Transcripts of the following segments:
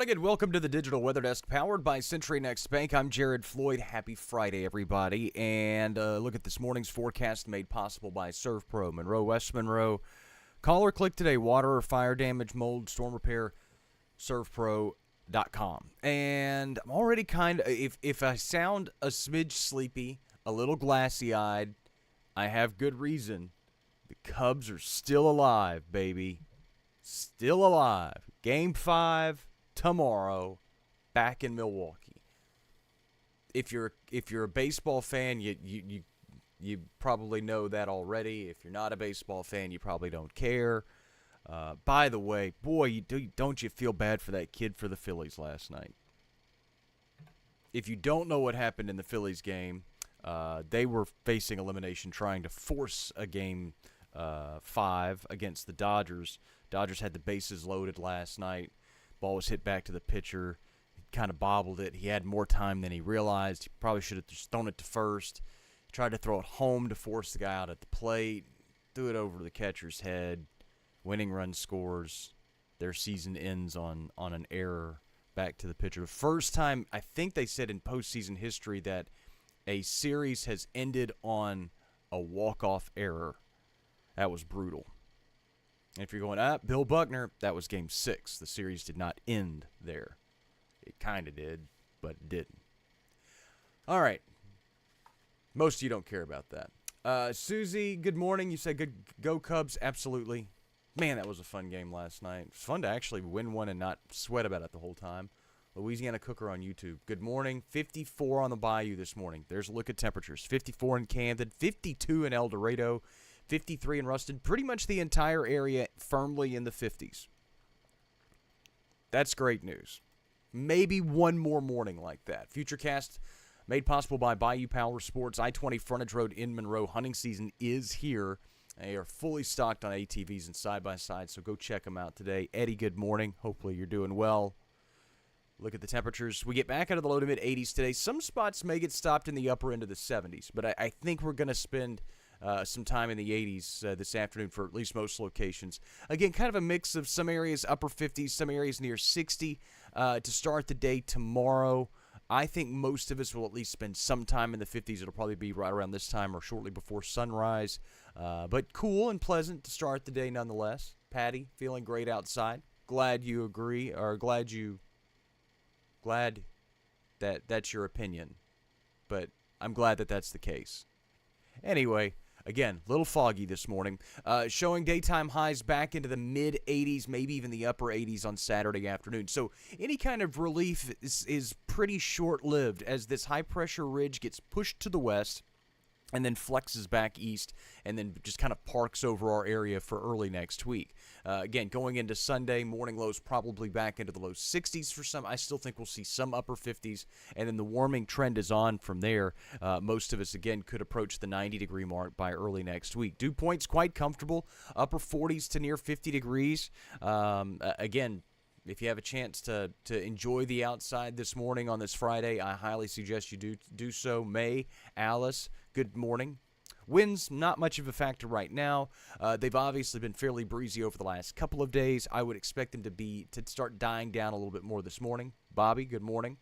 morning and welcome to the Digital Weather Desk powered by Century Next Bank. I'm Jared Floyd. Happy Friday, everybody. And look at this morning's forecast made possible by ServPro, Monroe, West Monroe. Call or click today, water or fire damage, mold, storm repair, servpro.com. And I'm already kind of, if I sound a smidge sleepy, a little glassy-eyed, I have good reason. The Cubs are still alive, baby. Still alive. Game 5 tomorrow, back in Milwaukee. If you're a baseball fan, you probably know that already. If you're not a baseball fan, you probably don't care. By the way, boy, don't you feel bad for that kid for the Phillies last night? If you don't know what happened in the Phillies game, they were facing elimination, trying to force a game 5 against the Dodgers. Dodgers had the bases loaded last night. Ball was hit back to the pitcher. He kind of bobbled it. He had more time than he realized. He probably should have just thrown it to first. He tried to throw it home to force the guy out at the plate. Threw it over the catcher's head. Winning run scores. Their season ends on an error back to the pitcher. First time, I think they said in postseason history, that a series has ended on a walk-off error. That was brutal. And if you're going, Bill Buckner, that was Game 6. The series did not end there. It kind of did, but it didn't. All right. Most of you don't care about that. Susie, good morning. You said go Cubs. Absolutely. Man, that was a fun game last night. It was fun to actually win one and not sweat about it the whole time. Louisiana Cooker on YouTube. Good morning. 54 on the Bayou this morning. There's a look at temperatures. 54 in Camden, 52 in El Dorado, 53 in Ruston, pretty much the entire area firmly in the 50s. That's great news. Maybe one more morning like that. Futurecast made possible by Bayou Power Sports. I-20 Frontage Road in Monroe. Hunting season is here. They are fully stocked on ATVs and side-by-sides, so go check them out today. Eddie, good morning. Hopefully you're doing well. Look at the temperatures. We get back out of the low to mid-80s today. Some spots may get stopped in the upper end of the 70s, but I think we're going to spend some time in the 80s this afternoon for at least most locations. Again, kind of a mix of some areas upper 50s, some areas near 60 to start the day tomorrow. I think most of us will at least spend some time in the 50s. It'll probably be right around this time or shortly before sunrise. But cool and pleasant to start the day nonetheless. Patty, feeling great outside. Glad you agree, or glad that that's your opinion. But I'm glad that that's the case. Anyway, again, a little foggy this morning. Showing daytime highs back into the mid-80s, maybe even the upper 80s on Saturday afternoon. So any kind of relief is pretty short-lived as this high-pressure ridge gets pushed to the west and then flexes back east and then just kind of parks over our area for early next week. Again, going into Sunday, morning lows probably back into the low 60s for some. I still think we'll see some upper 50s, and then the warming trend is on from there. Most of us, again, could approach the 90-degree mark by early next week. Dew points quite comfortable, upper 40s to near 50 degrees. Again, if you have a chance to enjoy the outside this morning on this Friday, I highly suggest you do so. May, Alice, good morning. Winds, not much of a factor right now. They've obviously been fairly breezy over the last couple of days. I would expect them to start dying down a little bit more this morning. Bobby, good morning.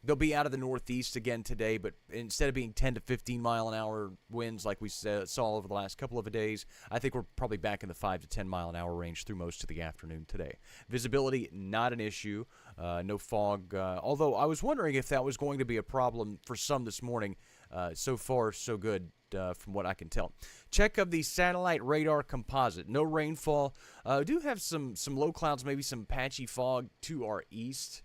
They'll be out of the northeast again today, but instead of being 10 to 15 mile an hour winds like we saw over the last couple of days, I think we're probably back in the 5 to 10 mile an hour range through most of the afternoon today. Visibility, not an issue. No fog, although I was wondering if that was going to be a problem for some this morning. So far, so good. From what I can tell. Check of the satellite radar composite. No rainfall. Do have some low clouds, maybe some patchy fog to our east.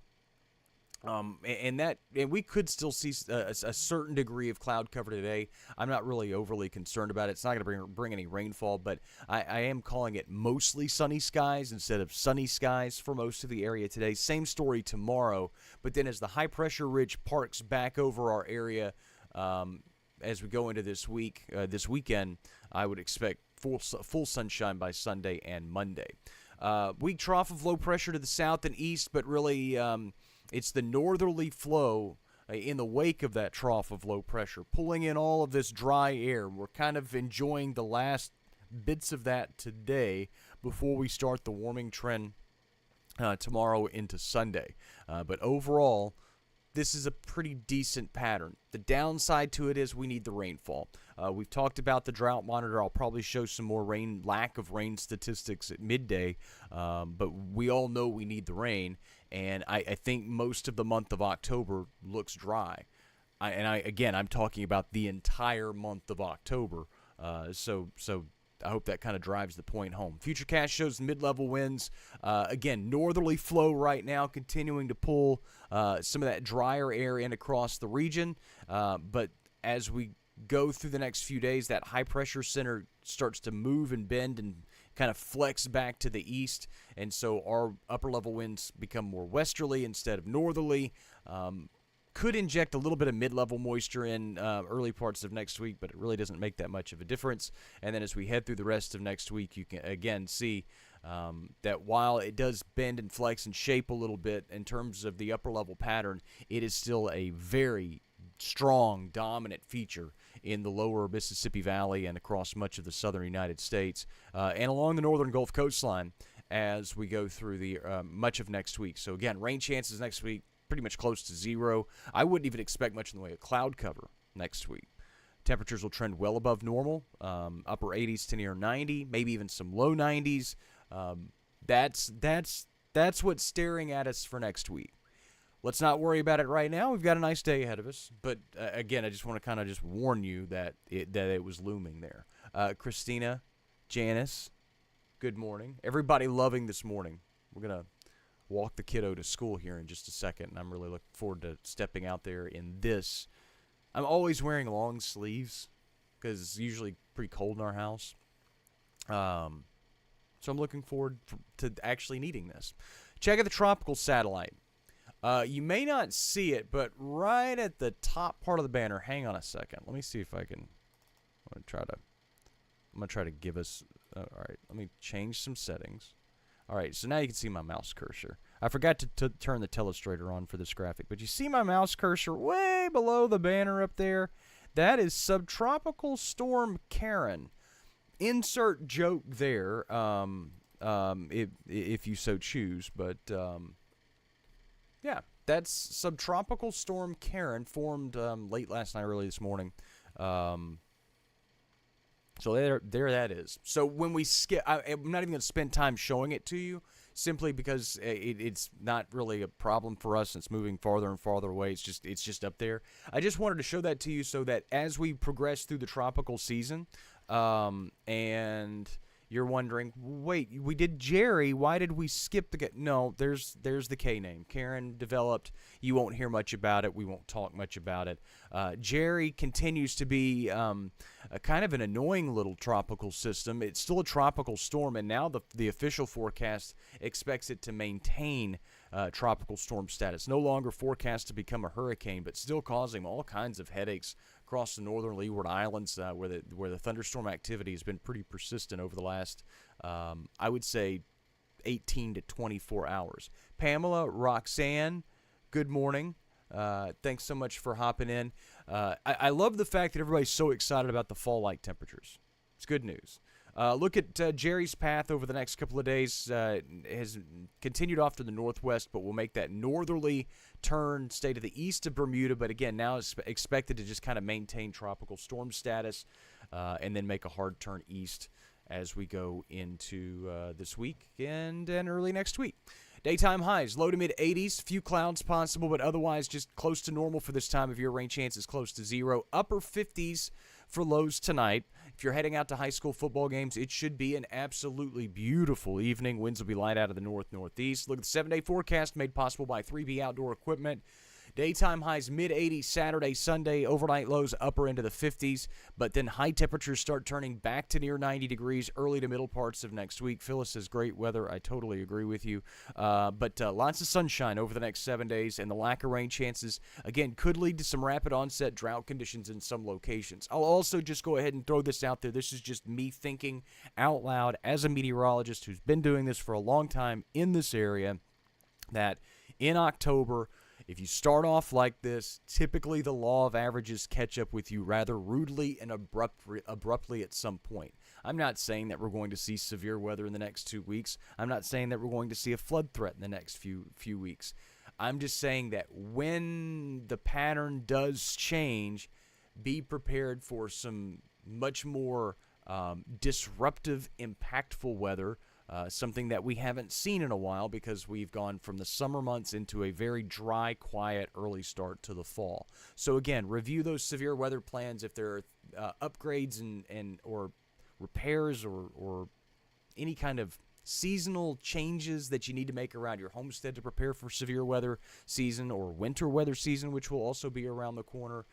And we could still see a certain degree of cloud cover today. I'm not really overly concerned about it. It's not going to bring any rainfall, but I am calling it mostly sunny skies instead of sunny skies for most of the area today. Same story tomorrow, but then as the high pressure ridge parks back over our area, as we go into this weekend, I would expect full sunshine by Sunday and Monday. Weak trough of low pressure to the south and east, but really it's the northerly flow in the wake of that trough of low pressure, pulling in all of this dry air. We're kind of enjoying the last bits of that today before we start the warming trend tomorrow into Sunday. But overall, this is a pretty decent pattern. The downside to it is we need the rainfall. We've talked about the drought monitor. I'll probably show some more lack of rain statistics at midday, but we all know we need the rain, and I think most of the month of October looks dry. I'm talking about the entire month of October. So I hope that kind of drives the point home. Futurecast shows mid-level winds. Again, northerly flow right now continuing to pull some of that drier air in across the region. But as we go through the next few days, that high-pressure center starts to move and bend and kind of flex back to the east. And so our upper-level winds become more westerly instead of northerly. Could inject a little bit of mid-level moisture in early parts of next week, but it really doesn't make that much of a difference. And then as we head through the rest of next week, you can again see that while it does bend and flex and shape a little bit in terms of the upper-level pattern, it is still a very strong, dominant feature in the lower Mississippi Valley and across much of the southern United States and along the northern Gulf coastline as we go through the much of next week. So again, rain chances next week pretty much close to zero. I wouldn't even expect much in the way of cloud cover next week. Temperatures will trend well above normal, upper 80s to near 90, maybe even some low 90s. That's what's staring at us for next week. Let's not worry about it right now. We've got a nice day ahead of us. But again, I just want to kind of just warn you that it was looming there. Christina, Janice, good morning. Everybody loving this morning. We're going to walk the kiddo to school here in just a second, and I'm really looking forward to stepping out there in this. I'm always wearing long sleeves because it's usually pretty cold in our house. So I'm looking forward to actually needing this. Check out the tropical satellite. You may not see it, but right at the top part of the banner, hang on a second. Let me see if I can. I'm gonna try to give us. All right, let me change some settings. All right, so now you can see my mouse cursor. I forgot to turn the telestrator on for this graphic, but you see my mouse cursor way below the banner up there? That is Subtropical Storm Karen. Insert joke there, if you so choose. But, yeah, that's Subtropical Storm Karen, formed late last night, early this morning. So there that is. So when we skip, I'm not even going to spend time showing it to you, simply because it's not really a problem for us. It's moving farther and farther away. It's just up there. I just wanted to show that to you so that as we progress through the tropical season, and you're wondering, wait, we did Jerry. Why did we skip the? No, there's the K name. Karen developed. You won't hear much about it. We won't talk much about it. Jerry continues to be a kind of an annoying little tropical system. It's still a tropical storm, and now the official forecast expects it to maintain tropical storm status. No longer forecast to become a hurricane, but still causing all kinds of headaches across the northern Leeward Islands, where the thunderstorm activity has been pretty persistent over the last, I would say, 18 to 24 hours. Pamela, Roxanne, good morning. Thanks so much for hopping in. I love the fact that everybody's so excited about the fall-like temperatures. It's good news. Look at Jerry's path over the next couple of days. Has continued off to the northwest, but will make that northerly turn, stay to the east of Bermuda, but again, now is expected to just kind of maintain tropical storm status, and then make a hard turn east as we go into this week and early next week. Daytime highs, low to mid-80s, few clouds possible, but otherwise just close to normal for this time of year. Rain chances close to zero. Upper 50s for lows tonight. If you're heading out to high school football games, it should be an absolutely beautiful evening. Winds will be light out of the north-northeast. Look at the 7-day forecast made possible by 3B Outdoor Equipment. Daytime highs mid-80s Saturday, Sunday, overnight lows upper into the 50s, but then high temperatures start turning back to near 90 degrees early to middle parts of next week. Phyllis says great weather. I totally agree with you. But lots of sunshine over the next 7 days, and the lack of rain chances, again, could lead to some rapid onset drought conditions in some locations. I'll also just go ahead and throw this out there. This is just me thinking out loud as a meteorologist who's been doing this for a long time in this area, that in October, if you start off like this, typically the law of averages catch up with you rather rudely and abruptly at some point. I'm not saying that we're going to see severe weather in the next 2 weeks. I'm not saying that we're going to see a flood threat in the next few weeks. I'm just saying that when the pattern does change, be prepared for some much more disruptive, impactful weather, something that we haven't seen in a while because we've gone from the summer months into a very dry, quiet, early start to the fall. So again, review those severe weather plans if there are upgrades and or repairs or any kind of seasonal changes that you need to make around your homestead to prepare for severe weather season or winter weather season, which will also be around the corner.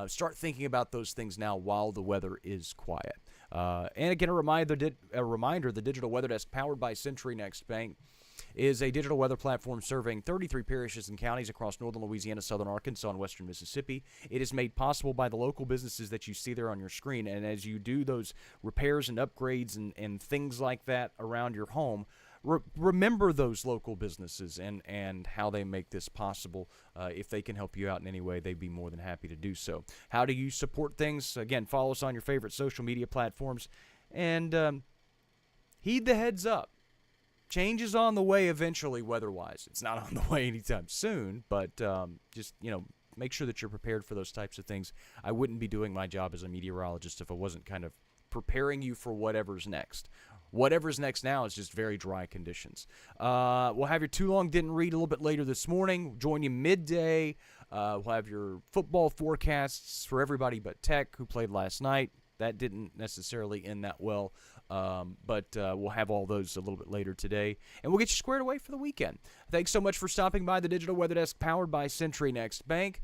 Start thinking about those things now while the weather is quiet. And again, a reminder, the Digital Weather Desk, powered by Century Next Bank, is a digital weather platform serving 33 parishes and counties across northern Louisiana, southern Arkansas, and western Mississippi. It is made possible by the local businesses that you see there on your screen. And as you do those repairs and upgrades and things like that around your home, remember those local businesses and how they make this possible. If they can help you out in any way, they'd be more than happy to do so. How do you support things? Again, follow us on your favorite social media platforms and heed the heads up. Change is on the way eventually weather-wise. It's not on the way anytime soon, but just, make sure that you're prepared for those types of things. I wouldn't be doing my job as a meteorologist if I wasn't kind of preparing you for whatever's next. Whatever's next now is just very dry conditions. We'll have your Too Long Didn't Read a little bit later this morning. Join you midday. We'll have your football forecasts for everybody but Tech, who played last night. That didn't necessarily end that well, but we'll have all those a little bit later today, and we'll get you squared away for the weekend. Thanks so much for stopping by the Digital Weather Desk, powered by Century Next Bank.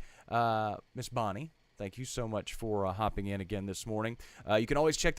Miss Bonnie, thank you so much for hopping in again this morning. You can always check